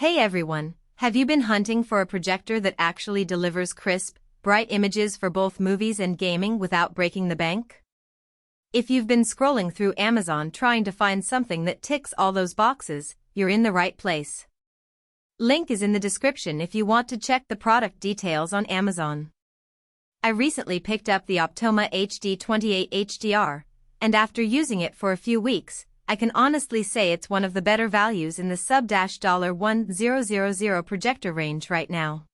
Hey everyone, have you been hunting for a projector that actually delivers crisp, bright images for both movies and gaming without breaking the bank? If you've been scrolling through Amazon trying to find something that ticks all those boxes, you're in the right place. Link is in the description if you want to check the product details on Amazon. I recently picked up the Optoma HD28HDR, and after using it for a few weeks, I can honestly say it's one of the better values in the sub-$1000 projector range right now.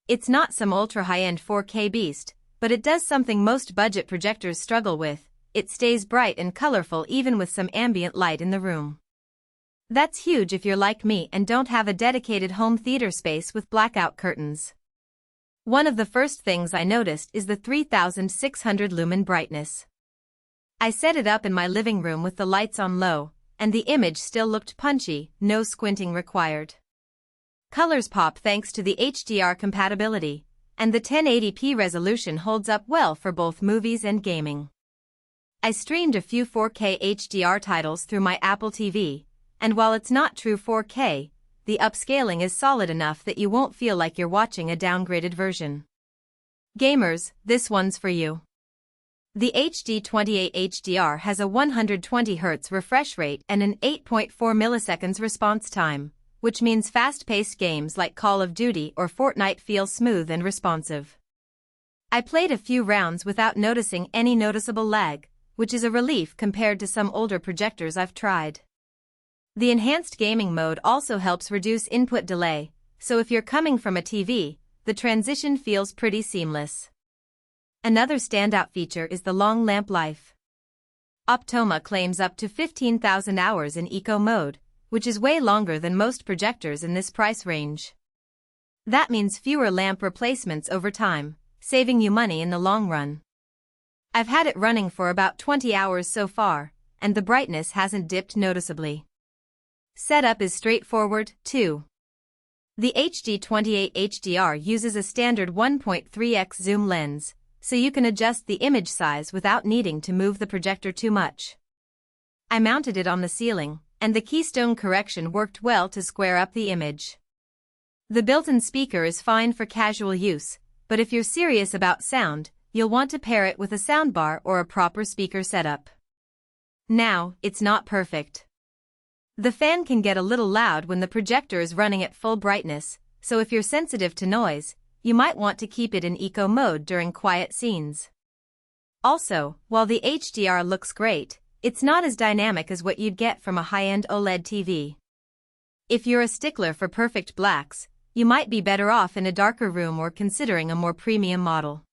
It's not some ultra-high-end 4K beast, but it does something most budget projectors struggle with: it stays bright and colorful even with some ambient light in the room. That's huge if you're like me and don't have a dedicated home theater space with blackout curtains. One of the first things I noticed is the 3600 lumen brightness. I set it up in my living room with the lights on low, and the image still looked punchy, no squinting required. Colors pop thanks to the HDR compatibility, and the 1080p resolution holds up well for both movies and gaming. I streamed a few 4K HDR titles through my Apple TV, and while it's not true 4K, the upscaling is solid enough that you won't feel like you're watching a downgraded version. Gamers, this one's for you. The HD28HDR has a 120Hz refresh rate and an 8.4 milliseconds response time, which means fast-paced games like Call of Duty or Fortnite feel smooth and responsive. I played a few rounds without noticing any noticeable lag, which is a relief compared to some older projectors I've tried. The enhanced gaming mode also helps reduce input delay, so if you're coming from a TV, the transition feels pretty seamless. Another standout feature is the long lamp life. Optoma claims up to 15,000 hours in eco mode, which is way longer than most projectors in this price range. That means fewer lamp replacements over time, saving you money in the long run. I've had it running for about 20 hours so far, and the brightness hasn't dipped noticeably. Setup is straightforward, too. The HD28HDR uses a standard 1.3x zoom lens, so you can adjust the image size without needing to move the projector too much. I mounted it on the ceiling, and the keystone correction worked well to square up the image. The built-in speaker is fine for casual use, but if you're serious about sound, you'll want to pair it with a soundbar or a proper speaker setup. Now, it's not perfect. The fan can get a little loud when the projector is running at full brightness, so if you're sensitive to noise, you might want to keep it in eco mode during quiet scenes. Also, while the HDR looks great, it's not as dynamic as what you'd get from a high-end OLED TV. If you're a stickler for perfect blacks, you might be better off in a darker room or considering a more premium model.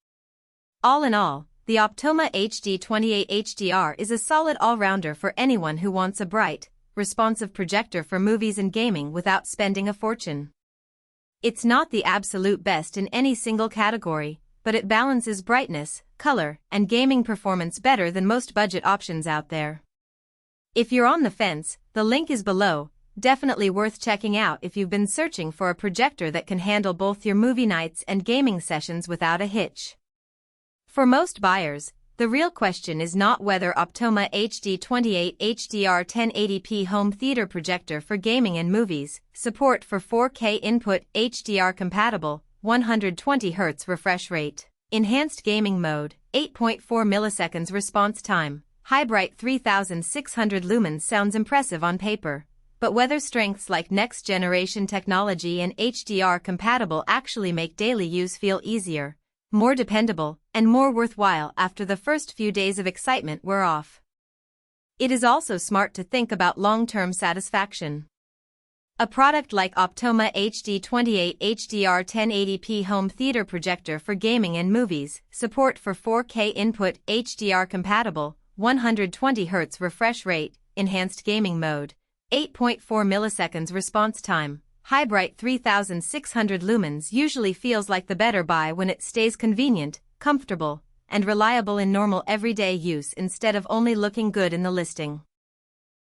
All in all, the Optoma HD28HDR is a solid all-rounder for anyone who wants a bright, responsive projector for movies and gaming without spending a fortune. It's not the absolute best in any single category, but it balances brightness, color, and gaming performance better than most budget options out there. If you're on the fence, the link is below, definitely worth checking out if you've been searching for a projector that can handle both your movie nights and gaming sessions without a hitch. For most buyers, the real question is not whether Optoma HD28HDR 1080p home theater projector for gaming and movies, support for 4K input, HDR compatible, 120Hz refresh rate, enhanced gaming mode, 8.4 milliseconds response time, high bright 3600 lumens sounds impressive on paper, but whether strengths like next generation technology and HDR compatible actually make daily use feel easier, more dependable, and more worthwhile after the first few days of excitement wear off. It is also smart to think about long-term satisfaction. A product like Optoma HD28HDR 1080p home theater projector for gaming and movies, support for 4K input, HDR compatible, 120Hz refresh rate, enhanced gaming mode, 8.4 milliseconds response time, high bright 3600 lumens usually feels like the better buy when it stays convenient, comfortable, and reliable in normal everyday use instead of only looking good in the listing.